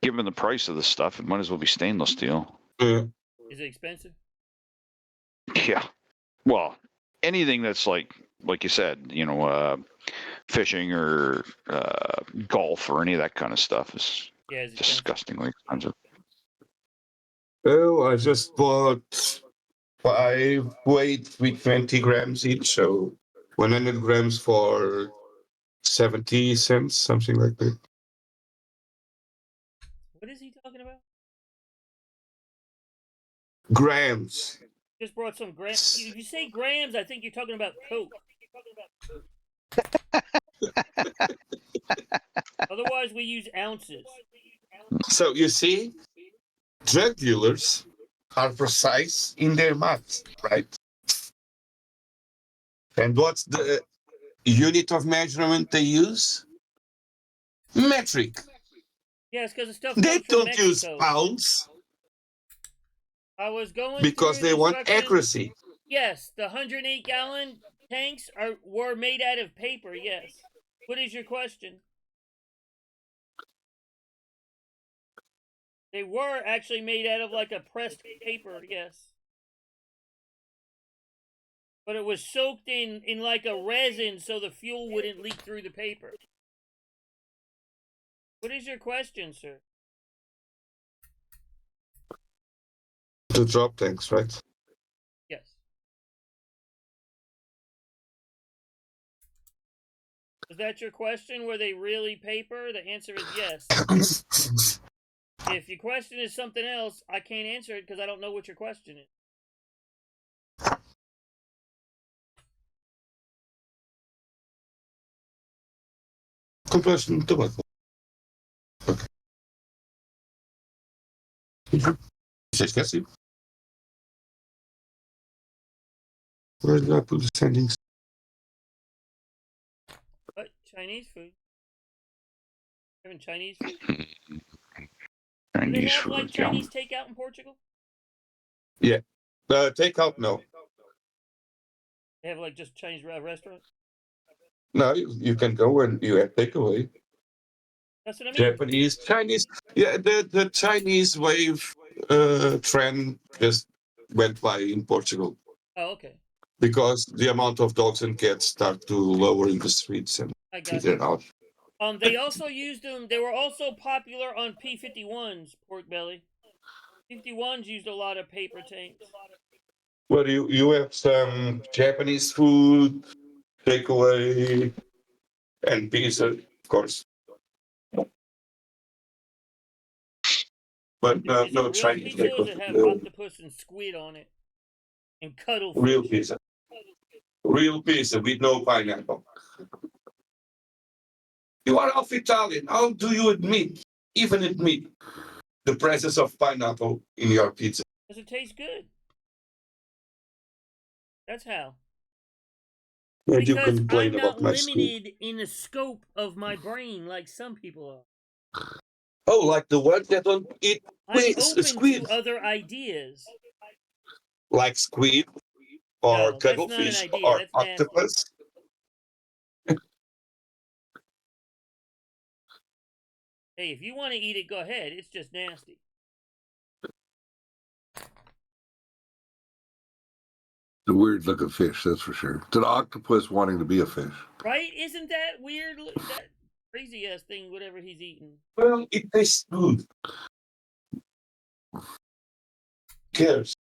given the price of this stuff, it might as well be stainless steel. yeah. Is it expensive? Yeah. Well, anything that's like you said, fishing or golf or any of that kind of stuff is disgustingly expensive. Well, I just bought 5 weights with 20 grams each, so 100 grams for 70 cents, something like that. What is he talking about? Grams. Just brought some grams. If you say grams, I think you're talking about Coke. Otherwise, we use ounces. So you see, drug dealers are precise in their math, right? And what's the unit of measurement they use? Metric. Yes, because the stuff They comes from don't use Mexico. pounds I was going because through they the want instructions. accuracy. Yes, the 108-gallon tanks were made out of paper. Yes. What is your question? They were actually made out of like a pressed paper. Yes. But it was soaked in like a resin so the fuel wouldn't leak through the paper. What is your question, sir? The drop tanks, right? Yes. Was that your question? Were they really paper? The answer is yes. If your question is something else, I can't answer it because I don't know what your question is. Compression tobacco. Okay. Você esquece? Where did I put the settings? What? Chinese food? Having Chinese food? Do they have like Chinese takeout in Portugal? Yeah. Takeout, no. They have like just Chinese restaurant? No, you can go and you have takeaway. That's what I mean. Japanese, Chinese. Yeah, the Chinese wave trend just went by in Portugal Oh, okay. because the amount of dogs and cats start to lower in the streets and I got figure you. it out. They also used them. They were also popular on P-51s, pork belly. P-51s used a lot of paper tanks. Well, you have some Japanese food, takeaway, and pizza, of course. But Is no it real Chinese pizza or does it have octopus and squid on it? And cuttlefish? real pizza. Real pizza with no pineapple. You are half Italian. How do you even admit, the presence of pineapple in your pizza? Does it taste good? That's how. And you Because complain I'm not about my school. limited in the scope of my brain like some people are. Oh, like the ones that don't eat I'm open squid. to other ideas. Like squid or No, that's not an cuttlefish idea. or That's nasty. octopus. Hey, if you want to eat it, go ahead. It's just nasty. The weird looking fish, that's for sure. It's an octopus wanting to be a fish. Right? Isn't that weird? That crazy ass thing, whatever he's eating. Well, it tastes good. Who cares?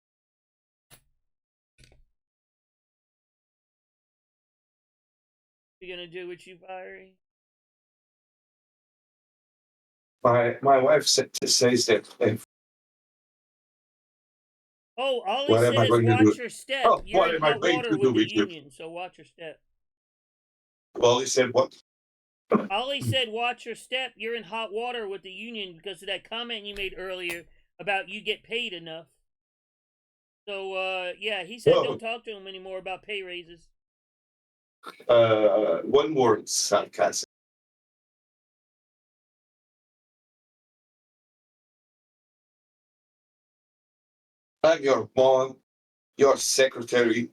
You gonna do with you, Fiery? My wife says that. Oh, Ollie What am I says going to watch do? your step. Oh, You're what in am I hot going water to do with the with you? union, so watch your step. Well, he said what? Ollie said watch your step. You're in hot water with the union because of that comment you made earlier about you get paid enough. So, yeah, he said don't talk to him anymore about pay raises. One word, sarcasm. I'm your mom, your secretary,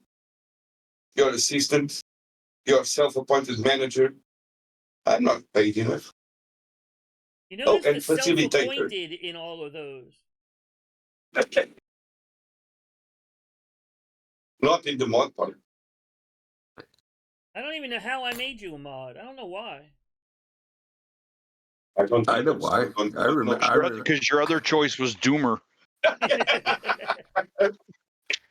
your assistant, your self-appointed manager. I'm not paid enough. You notice and the facilitator. self-appointed in all of those. Not in the mod part. I don't even know how I made you a mod. I don't know why. I know why. I remember because your other choice was Doomer.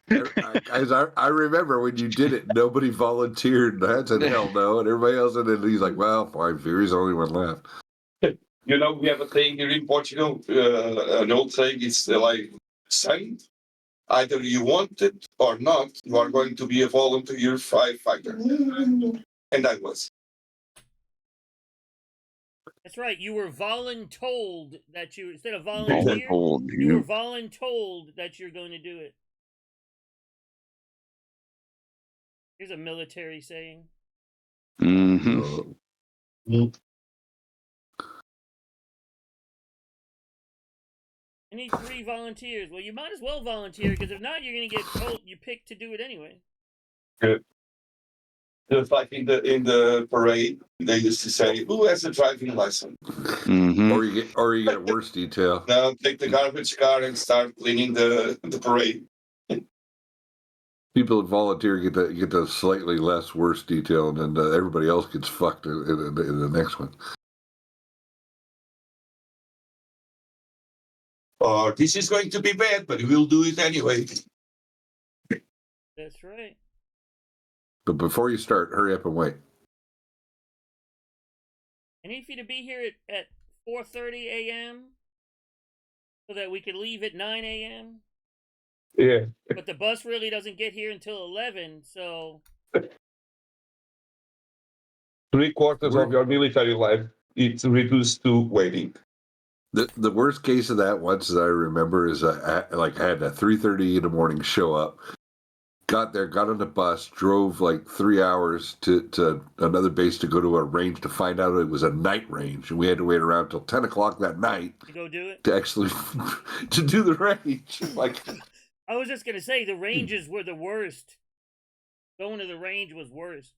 I remember when you did it, nobody volunteered. I said, hell no. And everybody else, and then he's like, well, fine, Fury's the only one left. You know, we have a saying here in Portugal, an old saying, it's like, son, either you want it or not, you are going to be a volunteer firefighter. And I was. That's right. You were voluntold that you, instead of volunteer, Voluntold, you were voluntold that you're going to do it. Here's a military saying. Mm-hmm. I need 3 volunteers. Well, you might as well volunteer, because if not, you're going to get told you picked to do it anyway. Good. Just like in the parade, they used to say, "Who has a driving license?" Mm-hmm. Or you get a worse detail. Now take the garbage car and start cleaning the parade. People that volunteer get the slightly less worse detail, and then everybody else gets fucked in the next one. Or this is going to be bad, but we'll do it anyway. That's right. But before you start, hurry up and wait. I need for you to be here at 4:30 a.m. so that we can leave at 9 a.m. Yeah. But the bus really doesn't get here until 11, so... 3/4 of your military life, it's reduced to waiting. The worst case of that, once that I remember, is I had a 3:30 in the morning show up, got there, got on the bus, drove like 3 hours to another base to go to a range to find out it was a night range, and we had to wait around till 10 o'clock that night to go do it? To actually to do the range. Like, I was just gonna say the ranges were the worst. Going to the range was worse.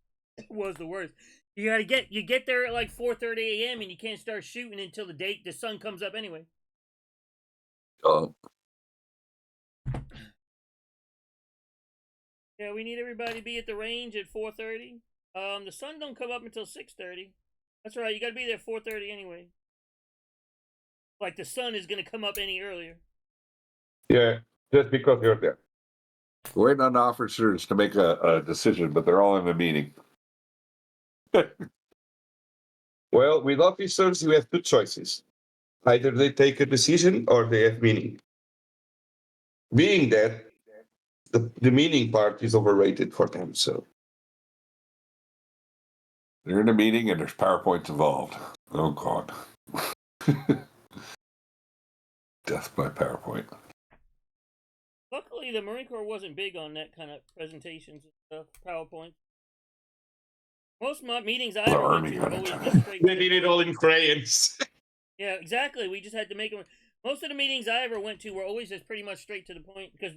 Was the worst. You get there at like 4:30 a.m. and you can't start shooting until the sun comes up anyway. Yeah, we need everybody to be at the range at 4:30. The sun don't come up until 6:30. That's right. You got to be there at 4:30 anyway. Like the sun is going to come up any earlier. Yeah, just because you're there. We're waiting on officers to make a decision, but they're all in a meeting. Well, with officers, you have two choices. Either they take a decision or they have meaning. Being that, the meaning part is overrated for them. So They're in a meeting and there's PowerPoints involved. Oh, God. Death by PowerPoint. Luckily, the Marine Corps wasn't big on that kind of presentations and stuff, PowerPoint. Most of my meetings I ever went to were always just straight. they did it all in crayons. Yeah, exactly. We just had to make them. Most of the meetings I ever went to were always just pretty much straight to the point because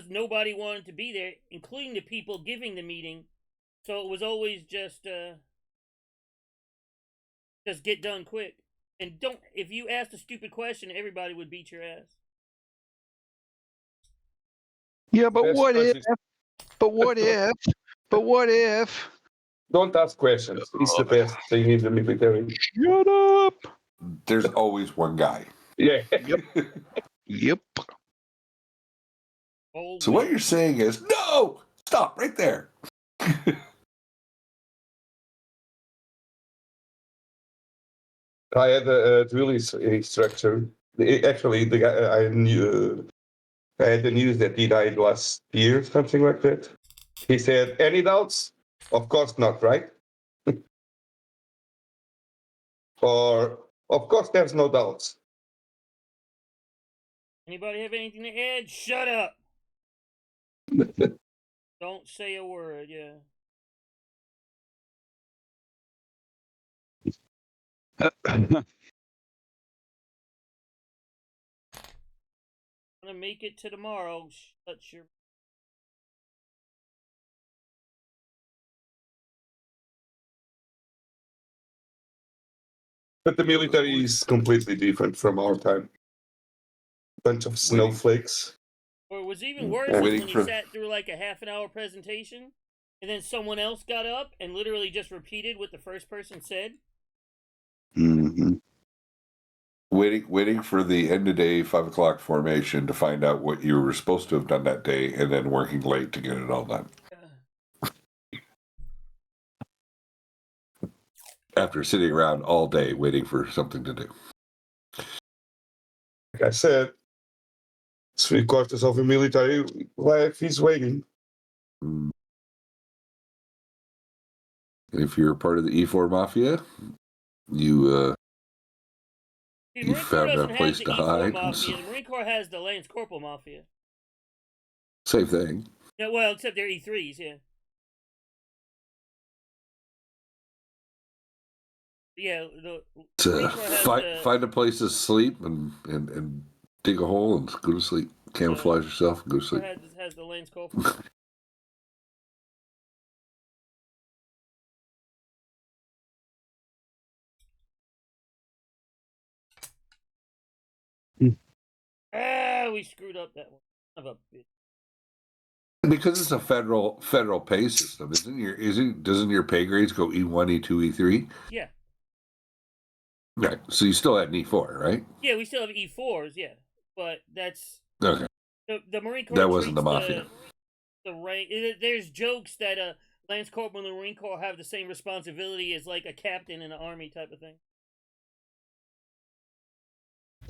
nobody wanted to be there, including the people giving the meeting. So it was always just get done quick. And if you asked a stupid question, everybody would beat your ass. Yeah, but what if? But what if? But what if? Don't ask questions. It's the best thing in the military. Shut up. There's always one guy. Yeah. Yep. So what you're saying is, no! Stop right there. I had a drill instructor. Actually, the guy I knew, I had the news that he died last year, something like that. He said, "Any doubts? Of course not, right?" Or, "Of course, there's no doubts." Anybody have anything to add? Shut up. Don't say a word. Yeah. I'm gonna make it to tomorrow. Shut your. But the military is completely different from our time. Bunch of snowflakes. Or it was even worse is when he sat through like a half an hour presentation, and then someone else got up and literally just repeated what the first person said. Mm-hmm. Waiting for the end of day 5 o'clock formation to find out what you were supposed to have done that day, and then working late to get it all done. After sitting around all day waiting for something to do. Like I said, 3/4 of the military life is waiting. If you're part of the E4 Mafia, you found a place to hide. The Marine Corps has the Lance Corporal Mafia. Same thing. Yeah, well, except they're E3s, yeah. Yeah, find a place to sleep and dig a hole and go to sleep. Camouflage yourself and go to sleep. Has the Lance Corporal. We screwed up that one. Of a bitch. Because it's a federal pay system, doesn't your pay grades go E1, E2, E3? Yeah. Right. So you still had an E4, right? Yeah, we still have E4s, yeah. But that's okay. The Marine Corps. That wasn't the Mafia. The rank. There's jokes that Lance Corporal and the Marine Corps have the same responsibility as like a captain in the Army type of thing.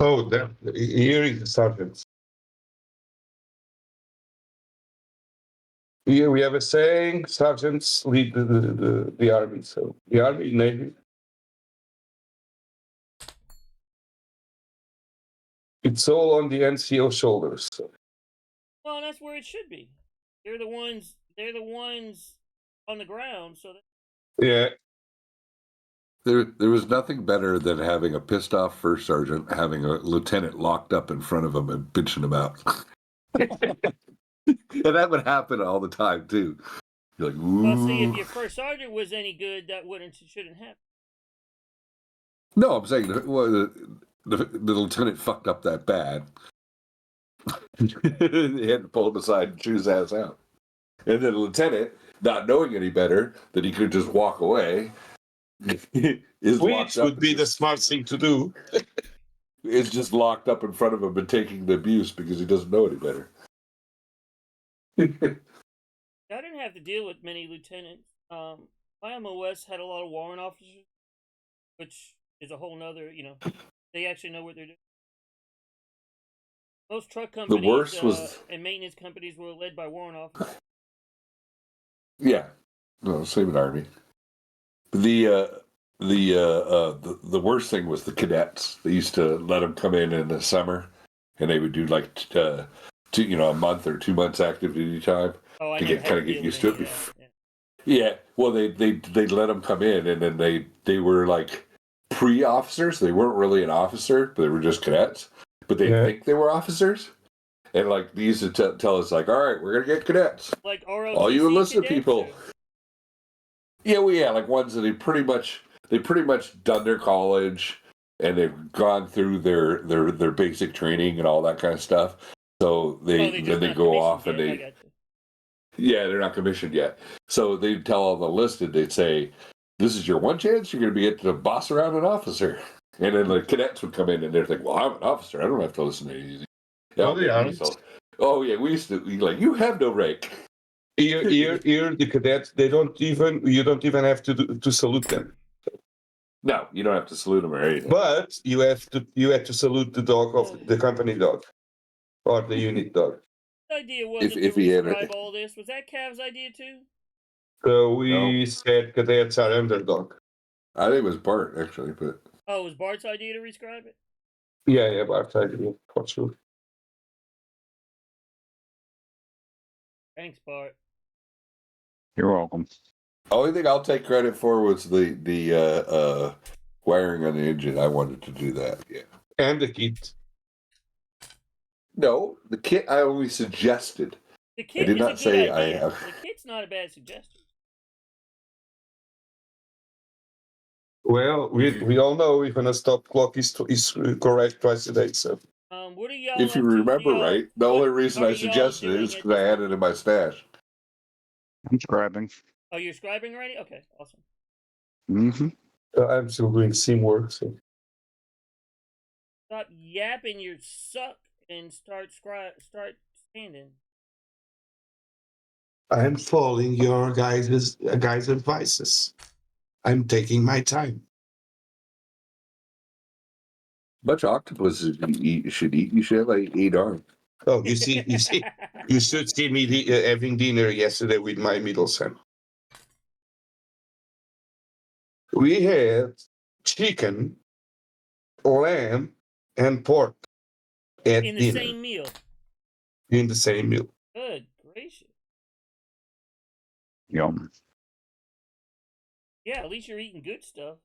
Oh, hearing the sergeants. Here we have a saying: sergeants lead the army. So the army, Navy. It's all on the NCO shoulders. So. Well, that's where it should be. They're the ones on the ground. So. Yeah. There was nothing better than having a pissed off first sergeant having a lieutenant locked up in front of him and bitching him out. And that would happen all the time too. You're like, ooh. Well, see, if your first sergeant was any good, that shouldn't happen. No, I'm saying the lieutenant fucked up that bad. They had to pull him aside and chew his ass out. And then the lieutenant, not knowing any better, that he could just walk away, is Which locked up. would be the smart thing to do. Is just locked up in front of him and taking the abuse because he doesn't know any better. I didn't have to deal with many lieutenants. My MOS had a lot of warrant officers, which is a whole nother, they actually know what they're doing. Most truck companies The worst was and maintenance companies were led by warrant officers. Yeah, no, same in Army. The worst thing was the cadets. They used to let them come in the summer, and they would do like a month or 2 months active duty time to get used to it. Yeah, well, they let them come in, and then they were like pre-officers. They weren't really an officer, but they were just cadets. But they think they were officers, and like they used to tell us like, all right, we're gonna get cadets, like ROTC all you enlisted people. Or... Yeah, like ones that they pretty much done their college and they've gone through their basic training and all that kind of stuff. So they go off and they're not commissioned yet. So they tell all the enlisted, they'd say, "This is your one chance. You're going to be able to boss around an officer." And then the cadets would come in and they're like, "Well, I'm an officer. I don't have to listen to anything." Oh yeah, we used to be like, "You have no rank." Here, the cadets, you don't even have to salute them. No, you don't have to salute them or anything. But you have to salute the dog of the company dog or the unit dog. The idea was if he describe all this. Was that Cav's idea too? So we said cadets are underdog. I think it was Bart actually, but it was Bart's idea to describe it. Yeah, Bart's idea for sure. Thanks, Bart. You're welcome. Only thing I'll take credit for was the wiring on the engine. I wanted to do that. Yeah. And the kit. No, the kit I only suggested. The kit I did not say idea. The kit's not a bad suggestion. Well, we all know even a stop clock is correct twice a day. So. What are y'all? If you remember right, the only reason I suggested it is because I had it in my stash. I'm scribing. Oh, you're scribing already? Okay, awesome. Mm-hmm. I'm still doing sim work. So. Stop yapping your suck and start standing. I'm following your guys' advices. I'm taking my time. Much octopuses you should eat. You should have like 8 arms. Oh, you should see me having dinner yesterday with my middle son. We had chicken, lamb, and pork at in the dinner. same meal. In the same meal. Good gracious. Yum. Yeah, at least you're eating good stuff.